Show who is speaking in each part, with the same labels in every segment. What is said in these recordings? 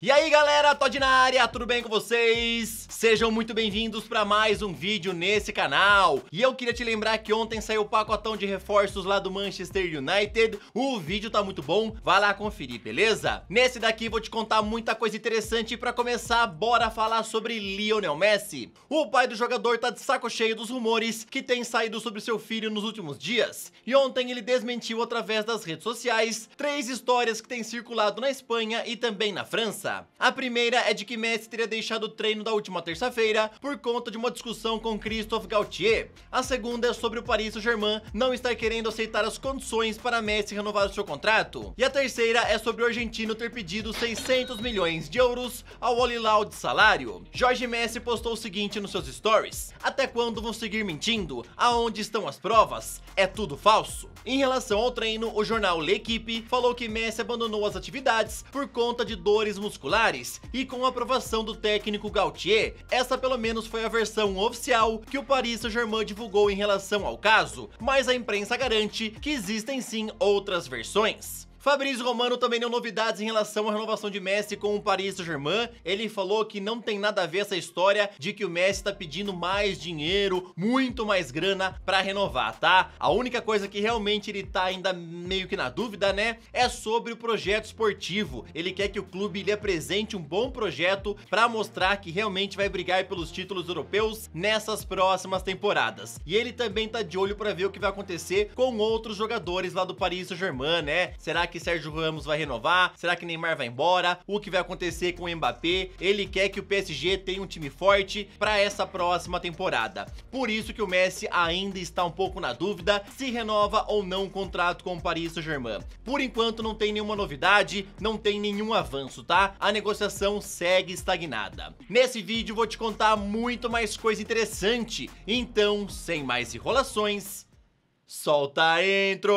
Speaker 1: E aí galera, Todd na área, tudo bem com vocês? Sejam muito bem-vindos para mais um vídeo nesse canal. E eu queria te lembrar que ontem saiu o pacotão de reforços lá do Manchester United. O vídeo tá muito bom, vai lá conferir, beleza? Nesse daqui vou te contar muita coisa interessante e para começar, bora falar sobre Lionel Messi. O pai do jogador tá de saco cheio dos rumores que tem saído sobre seu filho nos últimos dias. E ontem ele desmentiu através das redes sociais 3 histórias que têm circulado na Espanha e também na França. A primeira é de que Messi teria deixado o treino da última terça-feira por conta de uma discussão com Christophe Galtier. A segunda é sobre o Paris Saint-Germain não estar querendo aceitar as condições para Messi renovar o seu contrato. E a terceira é sobre o argentino ter pedido 600 milhões de euros ao Al Hilal de salário. Jorge Messi postou o seguinte nos seus stories: até quando vão seguir mentindo? Aonde estão as provas? É tudo falso. Em relação ao treino, o jornal L'Equipe falou que Messi abandonou as atividades por conta de dores musculares e com a aprovação do técnico Galtier. Essa pelo menos foi a versão oficial que o Paris Saint-Germain divulgou em relação ao caso, mas a imprensa garante que existem sim outras versões. Fabrício Romano também deu novidades em relação à renovação de Messi com o Paris Saint-Germain. Ele falou que não tem nada a ver essa história de que o Messi tá pedindo mais dinheiro, muito mais grana pra renovar, tá? A única coisa que realmente ele tá ainda meio que na dúvida, né, é sobre o projeto esportivo. Ele quer que o clube lhe apresente um bom projeto pra mostrar que realmente vai brigar pelos títulos europeus nessas próximas temporadas. E ele também tá de olho pra ver o que vai acontecer com outros jogadores lá do Paris Saint-Germain, né? Será que Sérgio Ramos vai renovar? Será que Neymar vai embora? O que vai acontecer com o Mbappé? Ele quer que o PSG tenha um time forte para essa próxima temporada. Por isso que o Messi ainda está um pouco na dúvida se renova ou não o contrato com o Paris Saint-Germain. Por enquanto não tem nenhuma novidade, não tem nenhum avanço, tá? A negociação segue estagnada. Nesse vídeo vou te contar muito mais coisa interessante, então sem mais enrolações, solta a intro!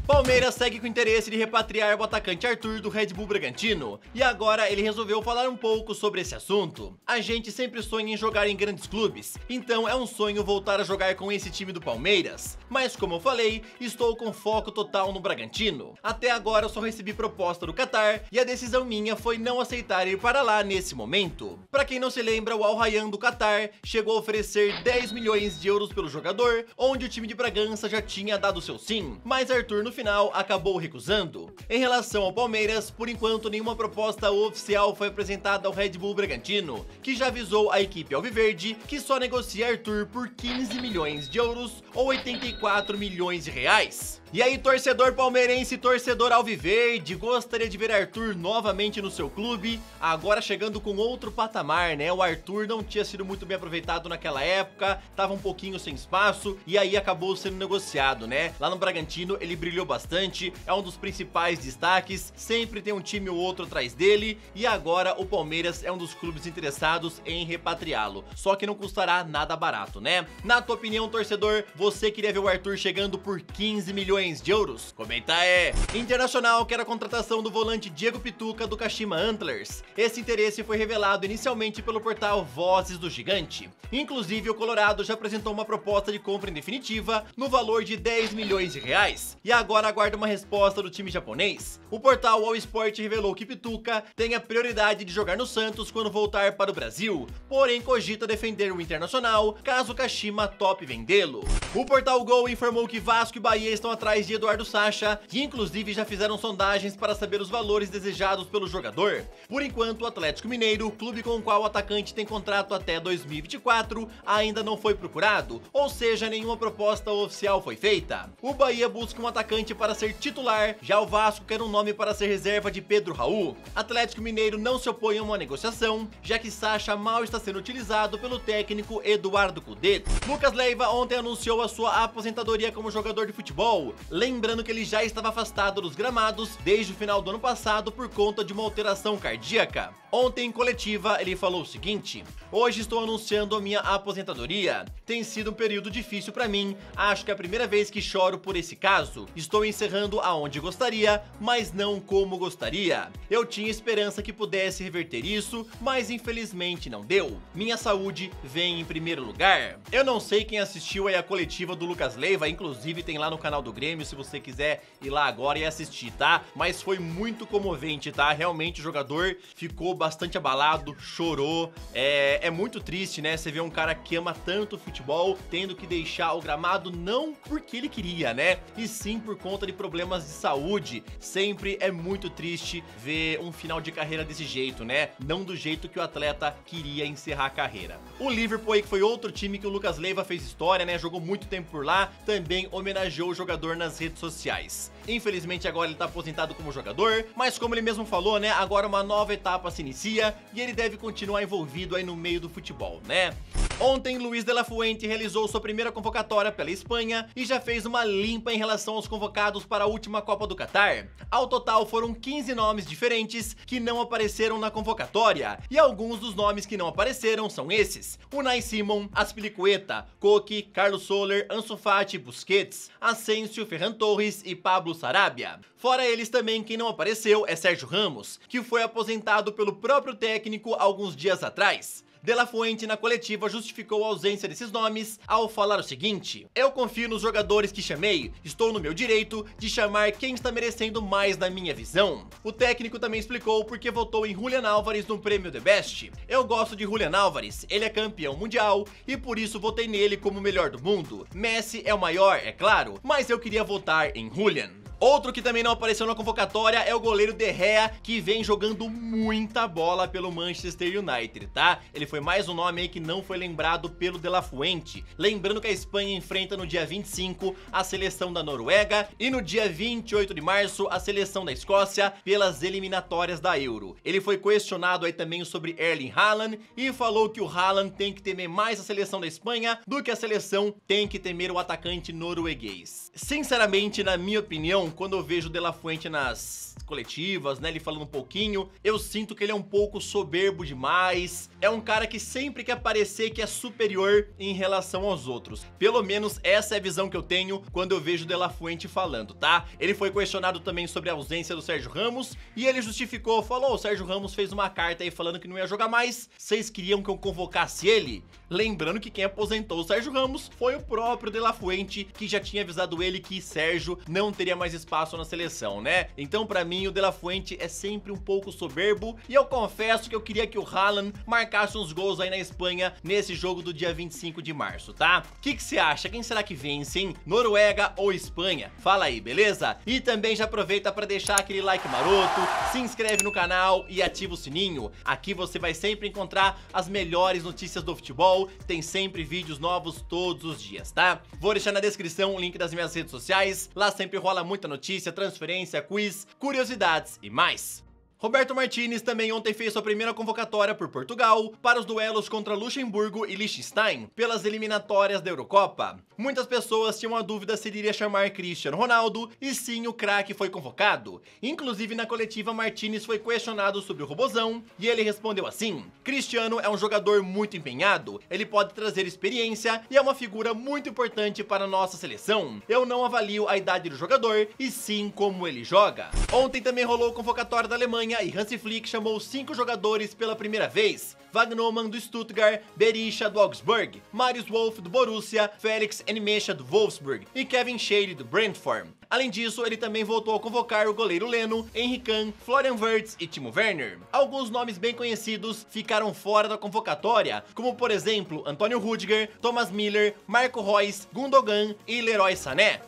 Speaker 1: Palmeiras segue com interesse de repatriar o atacante Arthur do Red Bull Bragantino, e agora ele resolveu falar um pouco sobre esse assunto. A gente sempre sonha em jogar em grandes clubes, então é um sonho voltar a jogar com esse time do Palmeiras, mas como eu falei, estou com foco total no Bragantino. Até agora eu só recebi proposta do Qatar, e a decisão minha foi não aceitar ir para lá nesse momento. Pra quem não se lembra, o Al Rayyan do Qatar chegou a oferecer 10 milhões de euros pelo jogador, onde o time de Bragança já tinha dado seu sim, mas Arthur no final acabou recusando. Em relação ao Palmeiras, por enquanto nenhuma proposta oficial foi apresentada ao Red Bull Bragantino, que já avisou a equipe alviverde que só negocia Arthur por 15 milhões de euros ou 84 milhões de reais. E aí, torcedor palmeirense, torcedor alviverde, gostaria de ver Arthur novamente no seu clube, agora chegando com outro patamar, né? O Arthur não tinha sido muito bem aproveitado naquela época, tava um pouquinho sem espaço e aí acabou sendo negociado, né? Lá no Bragantino ele brilhou bastante, é um dos principais destaques, sempre tem um time ou outro atrás dele, e agora o Palmeiras é um dos clubes interessados em repatriá-lo, só que não custará nada barato, né? Na tua opinião, torcedor, você queria ver o Arthur chegando por 15 milhões de euros? Comenta aí! Internacional quer a contratação do volante Diego Pituca do Kashima Antlers. Esse interesse foi revelado inicialmente pelo portal Vozes do Gigante. Inclusive, o Colorado já apresentou uma proposta de compra em definitiva no valor de 10 milhões de reais. E agora aguarda uma resposta do time japonês. O portal All Sport revelou que Pituca tem a prioridade de jogar no Santos quando voltar para o Brasil, porém cogita defender o Internacional caso o Kashima tope vendê-lo. O portal Gol informou que Vasco e Bahia estão atrás de Eduardo Sacha, que inclusive já fizeram sondagens para saber os valores desejados pelo jogador. Por enquanto, o Atlético Mineiro, clube com o qual o atacante tem contrato até 2024, ainda não foi procurado, ou seja, nenhuma proposta oficial foi feita. O Bahia busca um atacante para ser titular, já o Vasco quer um nome para ser reserva de Pedro Raul. Atlético Mineiro não se opõe a uma negociação, já que Sacha mal está sendo utilizado pelo técnico Eduardo Cudê. Lucas Leiva ontem anunciou a sua aposentadoria como jogador de futebol, lembrando que ele já estava afastado dos gramados desde o final do ano passado por conta de uma alteração cardíaca. Ontem em coletiva ele falou o seguinte: hoje estou anunciando a minha aposentadoria. Tem sido um período difícil pra mim, acho que é a primeira vez que choro por esse caso. Estou encerrando aonde gostaria, mas não como gostaria. Eu tinha esperança que pudesse reverter isso, mas infelizmente não deu. Minha saúde vem em primeiro lugar. Eu não sei quem assistiu aí a coletiva do Lucas Leiva, inclusive tem lá no canal do Grêmio, se você quiser ir lá agora e assistir, tá? Mas foi muito comovente, tá? Realmente o jogador ficou bastante abalado, chorou. É muito triste, né? Você vê um cara que ama tanto futebol tendo que deixar o gramado não porque ele queria, né? E sim por conta de problemas de saúde. Sempre é muito triste ver um final de carreira desse jeito, né? Não do jeito que o atleta queria encerrar a carreira. O Liverpool aí, que foi outro time que o Lucas Leiva fez história, né? Jogou muito tempo por lá, também homenageou o jogador nas redes sociais. Infelizmente agora ele tá aposentado como jogador, mas como ele mesmo falou, né? Agora uma nova etapa se inicia e ele deve continuar envolvido aí no meio do futebol, né? Ontem, Luiz de la Fuente realizou sua primeira convocatória pela Espanha e já fez uma limpa em relação aos convocados para a última Copa do Catar. Ao total, foram 15 nomes diferentes que não apareceram na convocatória, e alguns dos nomes que não apareceram são esses: Unai Simon, Azpilicueta, Koke, Carlos Soler, Ansu Fati, Busquets, Asensio, Ferran Torres e Pablo Sarabia. Fora eles também, quem não apareceu é Sérgio Ramos, que foi aposentado pelo próprio técnico alguns dias atrás. De la Fuente na coletiva justificou a ausência desses nomes ao falar o seguinte: eu confio nos jogadores que chamei, estou no meu direito de chamar quem está merecendo mais na minha visão. O técnico também explicou por que votou em Julian Álvares no prêmio The Best. Eu gosto de Julian Álvares, ele é campeão mundial e por isso votei nele como o melhor do mundo. Messi é o maior, é claro, mas eu queria votar em Julian. Outro que também não apareceu na convocatória é o goleiro De Gea, que vem jogando muita bola pelo Manchester United, tá? Ele foi mais um nome aí que não foi lembrado pelo De La Fuente. Lembrando que a Espanha enfrenta no dia 25 a seleção da Noruega e no dia 28 de março a seleção da Escócia pelas eliminatórias da Euro. Ele foi questionado aí também sobre Erling Haaland e falou que o Haaland tem que temer mais a seleção da Espanha do que a seleção tem que temer o atacante norueguês. Sinceramente, na minha opinião, quando eu vejo o De La Fuente nas coletivas, né, ele falando um pouquinho, eu sinto que ele é um pouco soberbo demais. É um cara que sempre quer parecer que é superior em relação aos outros. Pelo menos essa é a visão que eu tenho quando eu vejo o De La Fuente falando, tá? Ele foi questionado também sobre a ausência do Sérgio Ramos e ele justificou, falou: o Sérgio Ramos fez uma carta aí falando que não ia jogar mais, vocês queriam que eu convocasse ele? Lembrando que quem aposentou o Sérgio Ramos foi o próprio De La Fuente, que já tinha avisado ele que Sérgio não teria mais espaço na seleção, né? Então pra mim o De La Fuente é sempre um pouco soberbo e eu confesso que eu queria que o Haaland marcasse uns gols aí na Espanha nesse jogo do dia 25 de março, tá? O que você acha? Quem será que vence, hein? Noruega ou Espanha? Fala aí, beleza? E também já aproveita pra deixar aquele like maroto, se inscreve no canal e ativa o sininho. Aqui você vai sempre encontrar as melhores notícias do futebol, tem sempre vídeos novos todos os dias, tá? Vou deixar na descrição o link das minhas redes sociais, lá sempre rola muita notícia, transferência, quiz, curiosidades e mais. Roberto Martínez também ontem fez sua primeira convocatória por Portugal para os duelos contra Luxemburgo e Liechtenstein pelas eliminatórias da Eurocopa. Muitas pessoas tinham a dúvida se ele iria chamar Cristiano Ronaldo e sim, o craque foi convocado. Inclusive na coletiva Martínez foi questionado sobre o Robozão e ele respondeu assim: Cristiano é um jogador muito empenhado, ele pode trazer experiência e é uma figura muito importante para a nossa seleção. Eu não avalio a idade do jogador e sim como ele joga. Ontem também rolou a convocatória da Alemanha e Hansi Flick chamou 5 jogadores pela primeira vez: Wagnermann do Stuttgart, Berisha do Augsburg, Marius Wolf do Borussia, Felix Nmecha do Wolfsburg e Kevin Schade do Brentford. Além disso, ele também voltou a convocar o goleiro Leno, Henry Kahn, Florian Wirtz e Timo Werner. Alguns nomes bem conhecidos ficaram fora da convocatória, como por exemplo Antonio Rüdiger, Thomas Müller, Marco Reus, Gundogan e Leroy Sané.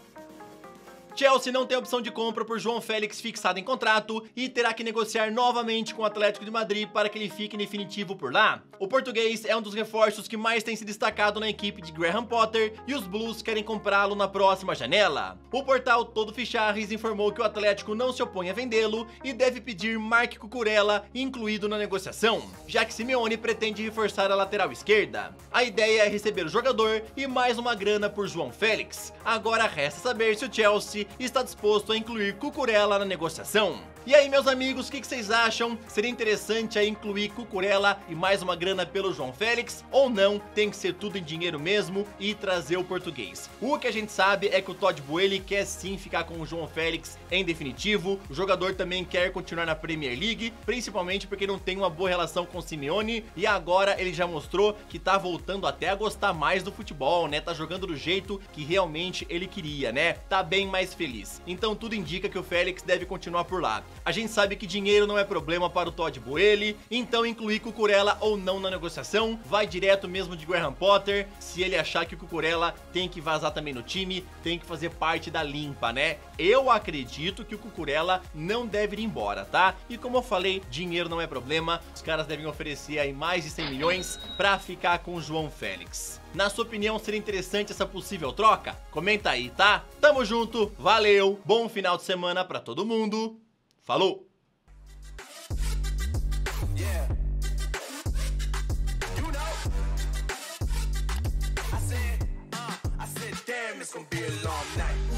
Speaker 1: Chelsea não tem opção de compra por João Félix fixado em contrato e terá que negociar novamente com o Atlético de Madrid para que ele fique em definitivo por lá. O português é um dos reforços que mais tem se destacado na equipe de Graham Potter e os Blues querem comprá-lo na próxima janela. O portal Todo Ficharres informou que o Atlético não se opõe a vendê-lo e deve pedir Marc Cucurella incluído na negociação, já que Simeone pretende reforçar a lateral esquerda. A ideia é receber o jogador e mais uma grana por João Félix. Agora resta saber se o Chelsea está disposto a incluir Cucurella na negociação. E aí, meus amigos, o que vocês acham? Seria interessante aí incluir Cucurella e mais uma grana pelo João Félix? Ou não, tem que ser tudo em dinheiro mesmo e trazer o português? O que a gente sabe é que o Todd Boehly quer sim ficar com o João Félix em definitivo. O jogador também quer continuar na Premier League, principalmente porque não tem uma boa relação com o Simeone, e agora ele já mostrou que tá voltando até a gostar mais do futebol, né? Tá jogando do jeito que realmente ele queria, né? Tá bem mais feliz. Então tudo indica que o Félix deve continuar por lá. A gente sabe que dinheiro não é problema para o Todd Boehly, então incluir Cucurella ou não na negociação, vai direto mesmo de Graham Potter. Se ele achar que o Cucurella tem que vazar também no time, tem que fazer parte da limpa, né? Eu acredito que o Cucurella não deve ir embora, tá? E como eu falei, dinheiro não é problema, os caras devem oferecer aí mais de 100 milhões pra ficar com o João Félix. Na sua opinião, seria interessante essa possível troca? Comenta aí, tá? Tamo junto, valeu, bom final de semana pra todo mundo, falou!
Speaker 2: It's gonna be a long night.